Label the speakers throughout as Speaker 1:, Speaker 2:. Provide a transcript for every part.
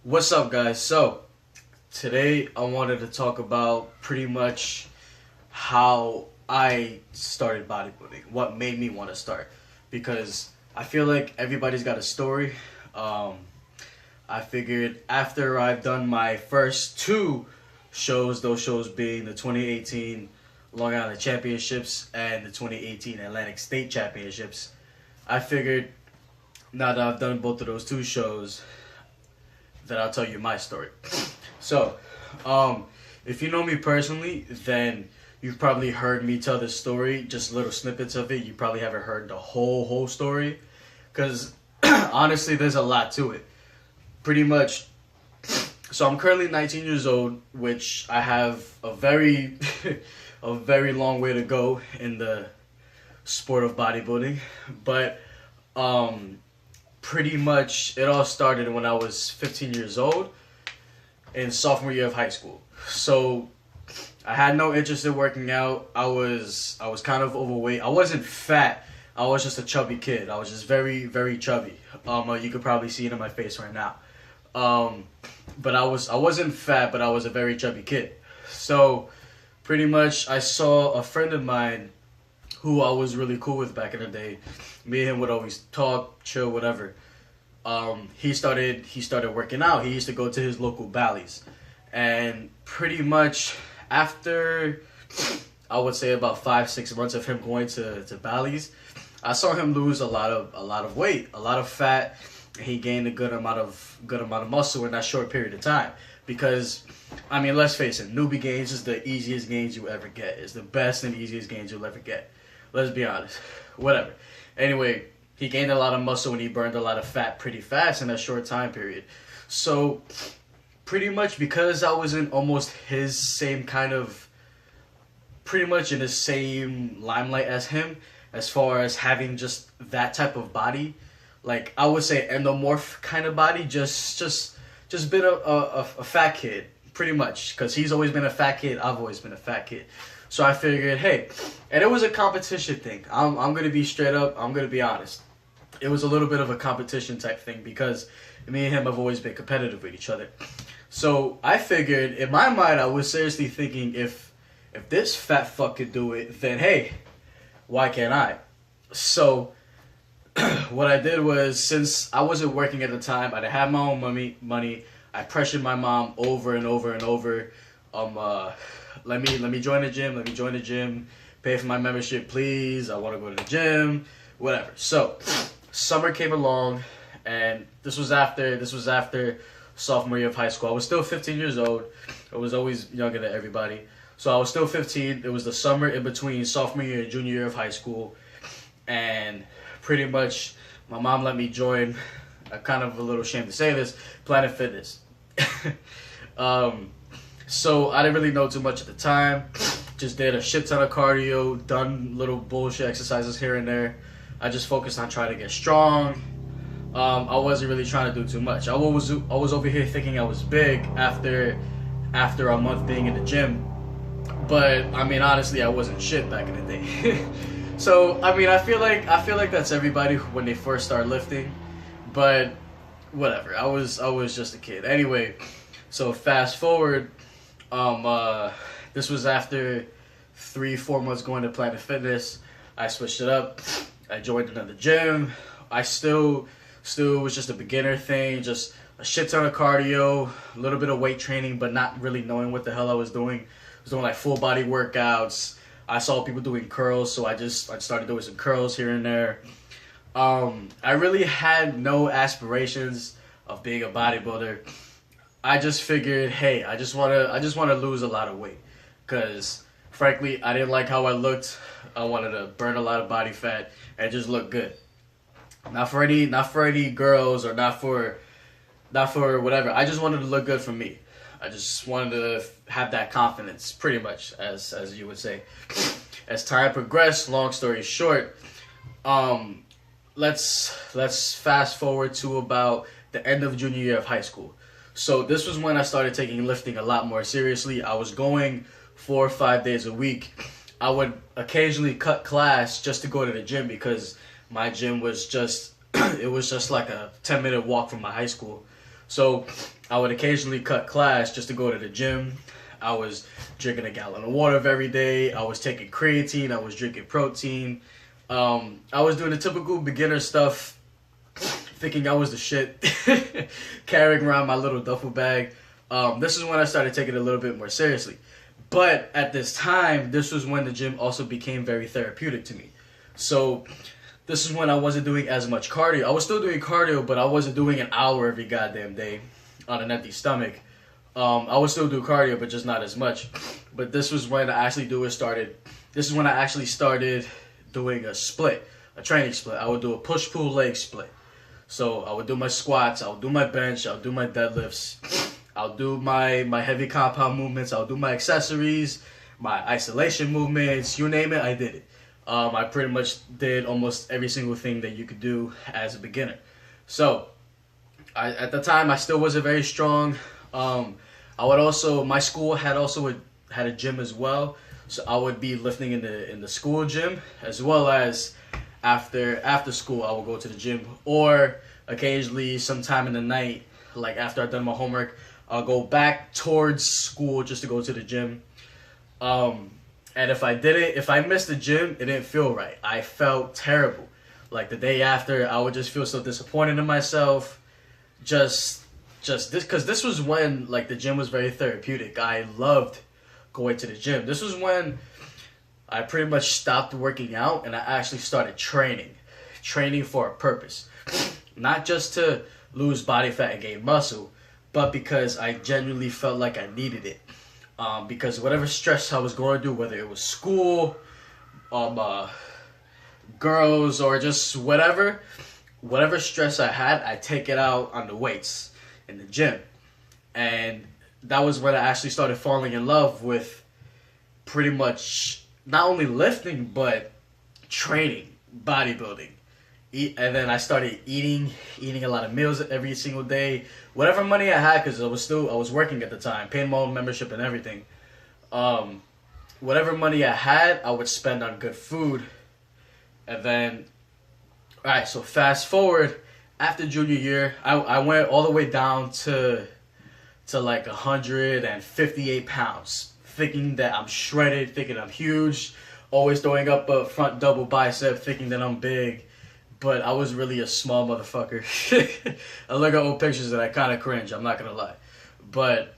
Speaker 1: What's up, guys? So, today I wanted to talk about pretty much how I started bodybuilding, what made me want to start. Because I feel like everybody's got a story. I figured after I've done my first two shows, those shows being the 2018 Long Island Championships and the 2018 Atlantic State Championships, I figured now that I've done both of those two shows, that I'll tell you my story. So, if you know me personally, then you've probably heard me tell this story, just little snippets of it. You probably haven't heard the whole story, because honestly, there's a lot to it. Pretty much, so I'm currently 19 years old, which I have a very, a very long way to go in the sport of bodybuilding, but pretty much it all started when I was 15 years old in sophomore year of high school. So I had no interest in working out. I was kind of overweight. I wasn't fat. I was just a chubby kid. I was just very chubby. You could probably see it in my face right now. But I wasn't fat, but I was a very chubby kid. So pretty much I saw a friend of mine who I was really cool with back in the day. Me and him would always talk, chill, whatever. He started working out. He used to go to his local Bally's, and pretty much after, I would say about 5-6 months of him going to Bally's, I saw him lose a lot of weight, a lot of fat. He gained a good amount of muscle in that short period of time. Because, I mean, let's face it, newbie gains is the easiest gains you ever get. It's the best and easiest gains you'll ever get. Let's be honest. Whatever. Anyway, he gained a lot of muscle and he burned a lot of fat pretty fast in that short time period. So, pretty much because I was in almost his same kind of, pretty much in the same limelight as him, as far as having just that type of body, like I would say endomorph kind of body, just been a fat kid, pretty much. Because he's always been a fat kid, I've always been a fat kid. So I figured, hey, and it was a competition thing. I'm going to be straight up, I'm going to be honest. It was a little bit of a competition type thing because me and him have always been competitive with each other. So I figured, in my mind, I was seriously thinking, if this fat fuck could do it, then hey, why can't I? So what I did was, since I wasn't working at the time, I didn't have my own money. I pressured my mom over and over and over. Let me join the gym. Let me join the gym. Pay for my membership, please. I want to go to the gym. Whatever. So summer came along, and this was after sophomore year of high school. I was still 15 years old. I was always younger than everybody. So I was still 15. It was the summer in between sophomore year and junior year of high school, and pretty much my mom let me join. I'm kind of a little ashamed to say this, Planet Fitness. So I didn't really know too much at the time. Just did a shit ton of cardio, done little bullshit exercises here and there. I just focused on trying to get strong. I wasn't really trying to do too much. I was over here thinking I was big after a month being in the gym. But I mean, honestly, I wasn't shit back in the day. So I mean, I feel like that's everybody when they first start lifting. But whatever. I was just a kid. Anyway, so fast forward. This was after 3-4 months going to Planet Fitness. I switched it up. I joined another gym. I still was just a beginner thing, just a shit ton of cardio, a little bit of weight training, but not really knowing what the hell I was doing. I was doing like full body workouts. I saw people doing curls, so I started doing some curls here and there. I really had no aspirations of being a bodybuilder. I just figured, hey, I just want to lose a lot of weight, because frankly, I didn't like how I looked. I wanted to burn a lot of body fat and just look good. Not for any girls, or not for whatever. I just wanted to look good for me. I just wanted to have that confidence, pretty much, as you would say. As time progressed, long story short, let's fast forward to about the end of junior year of high school. So this was when I started taking lifting a lot more seriously. I was going 4 or 5 days a week. I would occasionally cut class just to go to the gym, because my gym was just, it was just like a 10-minute walk from my high school. So I would occasionally cut class just to go to the gym. I was drinking a gallon of water every day. I was taking creatine. I was drinking protein. I was doing the typical beginner stuff, thinking I was the shit, carrying around my little duffel bag. This is when I started taking it a little bit more seriously. But at this time, this was when the gym also became very therapeutic to me. So this is when I wasn't doing as much cardio. I was still doing cardio, but I wasn't doing an hour every goddamn day on an empty stomach. I would still do cardio, but just not as much. But this was when I actually started doing a split, a training split. I would do a push-pull leg split. So I would do my squats, I would do my bench, I would do my deadlifts, I'll do my heavy compound movements, I'll do my accessories, my isolation movements, you name it, I did it. I pretty much did almost every single thing that you could do as a beginner. So at the time, I still wasn't very strong. My school had a gym as well, so I would be lifting in the school gym, as well as after school I would go to the gym, or occasionally sometime in the night, like after I've done my homework, I'll go back towards school just to go to the gym. And if I missed the gym, it didn't feel right. I felt terrible. Like the day after, I would just feel so disappointed in myself. Just this, because this was when like the gym was very therapeutic. I loved going to the gym. This was when I pretty much stopped working out and I actually started training for a purpose. Not just to lose body fat and gain muscle, but because I genuinely felt like I needed it. Because whatever stress I was going through, whether it was school, girls, or just whatever stress I had, I take it out on the weights in the gym. And that was when I actually started falling in love with pretty much not only lifting, but training, bodybuilding. And then I started eating a lot of meals every single day. Whatever money I had, because I was working at the time, paying my own membership and everything. Whatever money I had, I would spend on good food. And then, alright, so fast forward, after junior year, I went all the way down to like 158 pounds. Thinking that I'm shredded, thinking I'm huge. Always throwing up a front double bicep, thinking that I'm big. But I was really a small motherfucker. I look at old pictures and I kind of cringe, I'm not going to lie. But,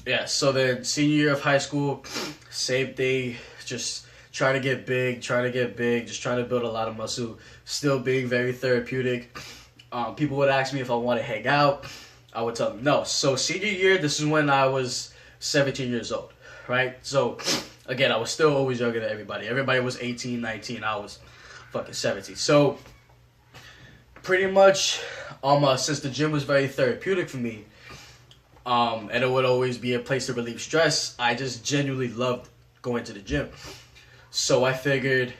Speaker 1: yeah, so then senior year of high school, same thing, just trying to get big, just trying to build a lot of muscle, still being very therapeutic. People would ask me if I want to hang out. I would tell them no. So senior year, this is when I was 17 years old, right? So, again, I was still always younger than everybody. Everybody was 18, 19, I was fucking 17. So pretty much since the gym was very therapeutic for me, and it would always be a place to relieve stress, I just genuinely loved going to the gym. So I figured,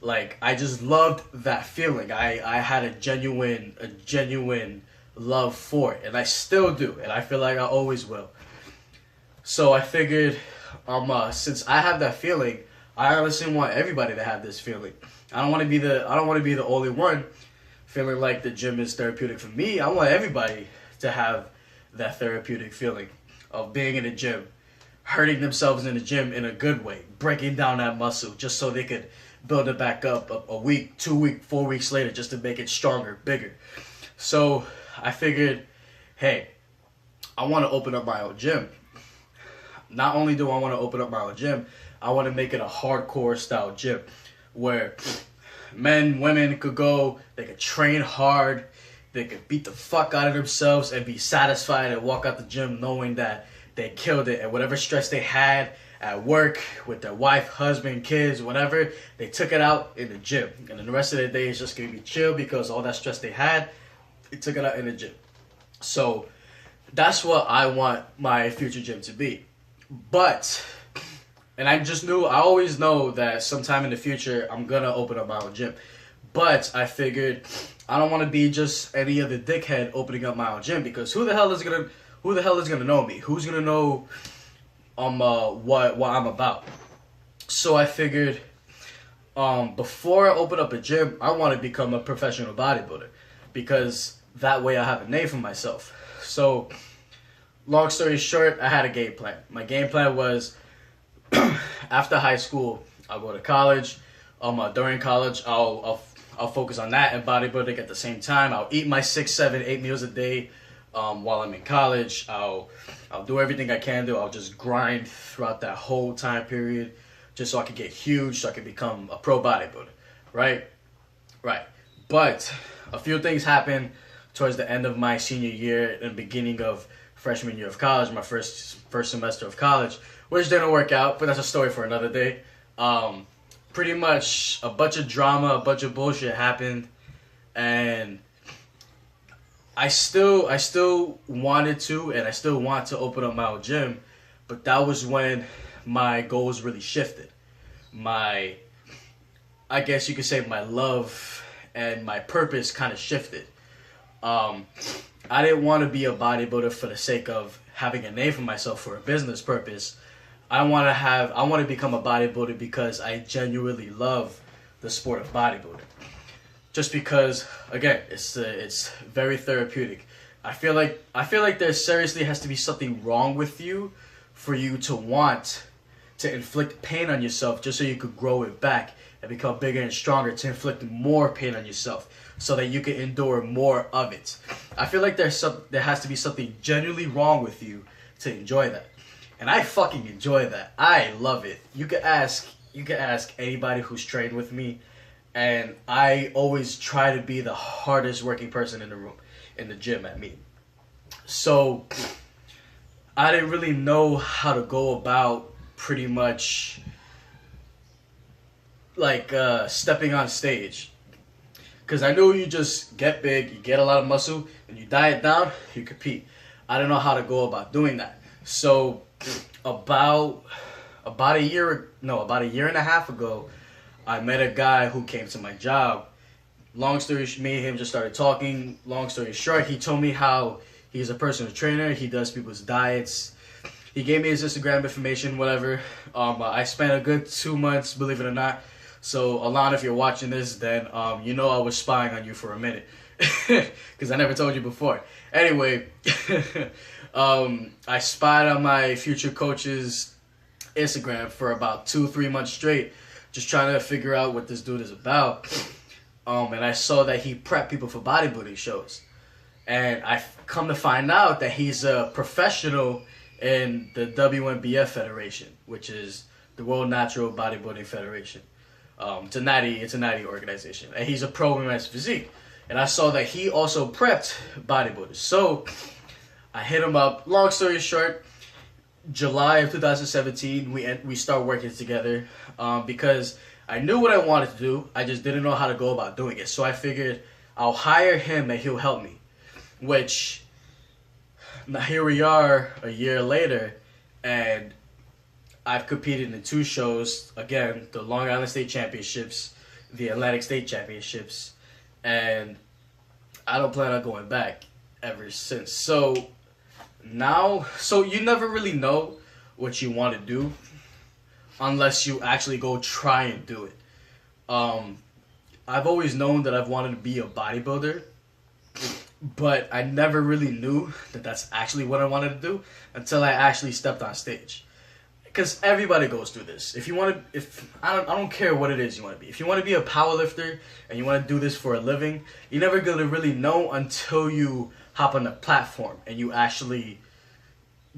Speaker 1: like, I just loved that feeling. I had a genuine love for it, and I still do, and I feel like I always will. So I figured, since I have that feeling, I honestly want everybody to have this feeling. I don't want to be the only one feeling like the gym is therapeutic for me. I want everybody to have that therapeutic feeling of being in the gym, hurting themselves in the gym in a good way, breaking down that muscle just so they could build it back up a week, 2 weeks, 4 weeks later just to make it stronger, bigger. So I figured, hey, I want to open up my own gym. Not only do I want to open up my own gym, I want to make it a hardcore style gym where men, women could go, they could train hard, they could beat the fuck out of themselves and be satisfied and walk out the gym knowing that they killed it, and whatever stress they had at work with their wife, husband, kids, whatever, they took it out in the gym. And then the rest of the day is just going to be chill because all that stress they had, they took it out in the gym. So that's what I want my future gym to be. But, and I always know that sometime in the future, I'm going to open up my own gym. But I figured I don't want to be just any other dickhead opening up my own gym, because who the hell is going to know me? Who's going to know what I'm about? So I figured before I open up a gym, I want to become a professional bodybuilder, because that way I have a name for myself. So, long story short, I had a game plan. My game plan was after high school, I'll go to college. During college, I'll focus on that and bodybuilding at the same time. I'll eat my 6, 7, 8 meals a day while I'm in college. I'll do everything I can do. I'll just grind throughout that whole time period just so I can get huge, so I can become a pro bodybuilder, right? Right. But a few things happened towards the end of my senior year and beginning of freshman year of college, my first semester of college, which didn't work out, but that's a story for another day. Pretty much a bunch of drama, a bunch of bullshit happened, and I still wanted to, and I still want to open up my own gym, but that was when my goals really shifted. I guess you could say my love and my purpose kind of shifted. I didn't want to be a bodybuilder for the sake of having a name for myself for a business purpose. I want to become a bodybuilder because I genuinely love the sport of bodybuilding. Just because, again, it's very therapeutic. I feel like there seriously has to be something wrong with you for you to want to inflict pain on yourself just so you could grow it back and become bigger and stronger, to inflict more pain on yourself so that you can endure more of it. I feel like there has to be something genuinely wrong with you to enjoy that. And I fucking enjoy that. I love it. You can ask anybody who's trained with me, and I always try to be the hardest working person in the room, in the gym at me. So I didn't really know how to go about pretty much like stepping on stage. Because I knew you just get big, you get a lot of muscle, and you diet down, you compete. I didn't know how to go about doing that. So about a year and a half ago, I met a guy who came to my job. Long story short, me and him just started talking. Long story short, he told me how he's a personal trainer. He does people's diets. He gave me his Instagram information, whatever. I spent a good 2 months, believe it or not. So, Alana, if you're watching this, then you know I was spying on you for a minute. Because I never told you before. Anyway, I spied on my future coach's Instagram for about 2-3 months straight, just trying to figure out what this dude is about. And I saw that he prepped people for bodybuilding shows. And I come to find out that he's a professional in the WNBF Federation, which is the World Natural Bodybuilding Federation. It's a natty organization. And he's a pro in men's physique. And I saw that he also prepped bodybuilders. So I hit him up. Long story short, July of 2017, we start working together because I knew what I wanted to do. I just didn't know how to go about doing it. So I figured I'll hire him and he'll help me. Which, now here we are a year later, and I've competed in 2 shows. Again, the Long Island State Championships, the Atlantic State Championships, and I don't plan on going back ever since. So you never really know what you want to do unless you actually go try and do it. I've always known that I've wanted to be a bodybuilder, but I never really knew that that's actually what I wanted to do until I actually stepped on stage. Because everybody goes through this. I don't care what it is you want to be. If you want to be a powerlifter and you want to do this for a living, you're never gonna really know until you hop on the platform and you actually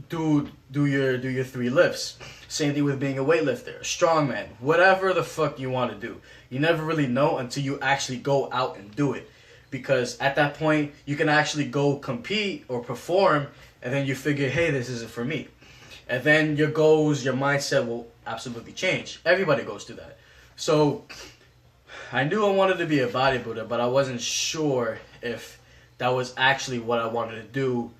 Speaker 1: do your 3 lifts. Same thing with being a weightlifter, a strongman, whatever the fuck you want to do. You never really know until you actually go out and do it. Because at that point, you can actually go compete or perform, and then you figure, hey, this isn't for me. And then your goals, your mindset will absolutely change. Everybody goes through that. So I knew I wanted to be a bodybuilder, but I wasn't sure if that was actually what I wanted to do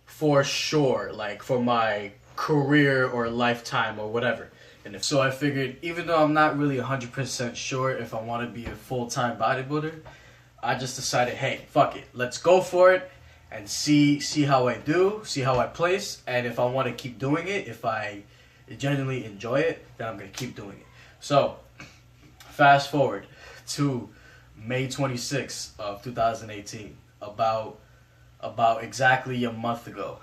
Speaker 1: for sure, like for my career or lifetime or whatever. And so I figured, even though I'm not really 100% sure if I want to be a full-time bodybuilder, I just decided, hey, fuck it. Let's go for it. And see how I do, see how I place, and if I want to keep doing it, if I genuinely enjoy it, then I'm going to keep doing it. So, fast forward to May 26th of 2018, about about exactly a month ago.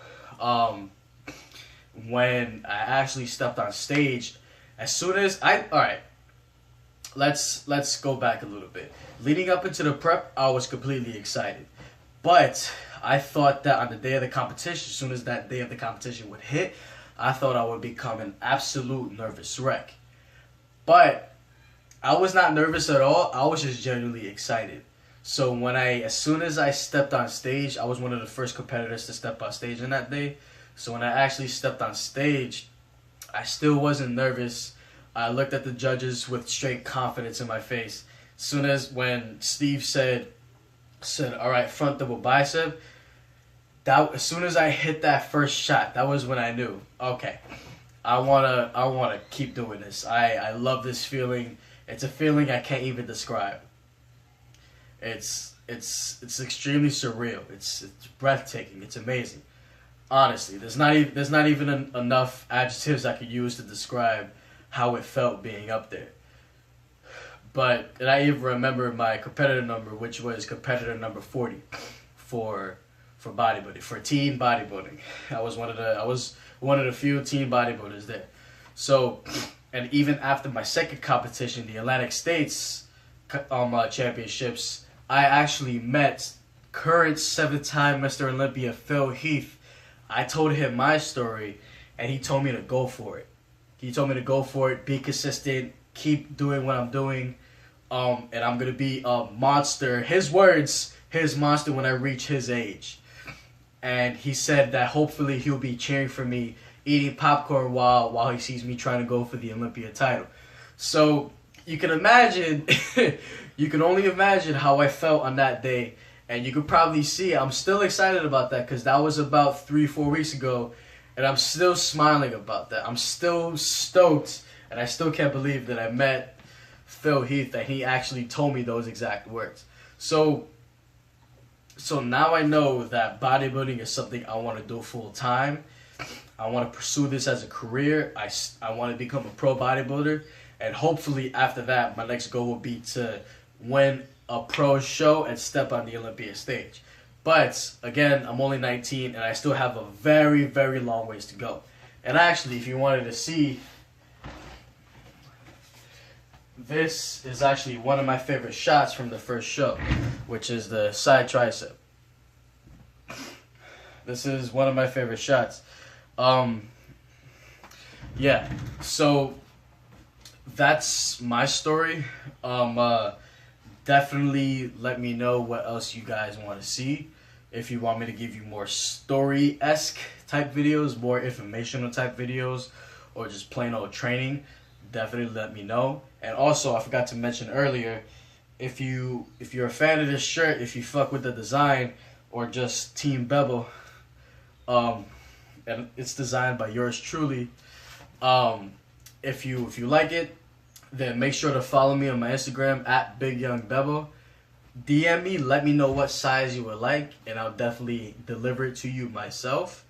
Speaker 1: When I actually stepped on stage, as soon as alright, let's go back a little bit. Leading up into the prep, I was completely excited. But I thought that on the day of the competition, as soon as that day of the competition would hit, I thought I would become an absolute nervous wreck. But I was not nervous at all. I was just genuinely excited. So as soon as I stepped on stage, I was one of the first competitors to step on stage on that day. So when I actually stepped on stage, I still wasn't nervous. I looked at the judges with straight confidence in my face. As soon as when Steve said, all right, front double bicep, as soon as I hit that first shot, that was when I knew, okay, I wanna keep doing this. I love this feeling. It's a feeling I can't even describe. It's extremely surreal. It's breathtaking. It's amazing. Honestly, there's not even enough adjectives I could use to describe how it felt being up there. And I even remember my competitor number, which was competitor number 40 for bodybuilding, for teen bodybuilding. I was one of the few teen bodybuilders there. So, and even after my second competition, the Atlantic States championships, I actually met current 7-time Mr. Olympia Phil Heath. I told him my story, and he told me to go for it. He told me to go for it, be consistent, keep doing what I'm doing, and I'm going to be a monster. His words, his monster when I reach his age. And he said that hopefully he'll be cheering for me, eating popcorn while he sees me trying to go for the Olympia title. So you can imagine, you can only imagine how I felt on that day. And you could probably see I'm still excited about that because that was about 3-4 weeks ago. And I'm still smiling about that. I'm still stoked. And I still can't believe that I met Phil Heath and he actually told me those exact words. So now I know that bodybuilding is something I want to do full time. I want to pursue this as a career. I want to become a pro bodybuilder. And hopefully after that, my next goal will be to win a pro show and step on the Olympia stage. But again, I'm only 19 and I still have a very, very long ways to go. And actually, if you wanted to see, this is actually one of my favorite shots from the first show, which is the side tricep. This is one of my favorite shots. Yeah, so that's my story. Definitely let me know what else you guys want to see. If you want me to give you more story-esque type videos, more informational type videos, or just plain old training, definitely let me know. And also, I forgot to mention earlier, if you're a fan of this shirt, if you fuck with the design, or just Team Bevel, and it's designed by yours truly. If you like it, then make sure to follow me on my Instagram at BigYoungBevel. DM me, let me know what size you would like, and I'll definitely deliver it to you myself.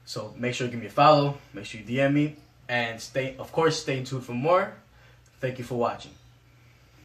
Speaker 1: So make sure to give me a follow, make sure you DM me, and stay tuned for more. Thank you for watching.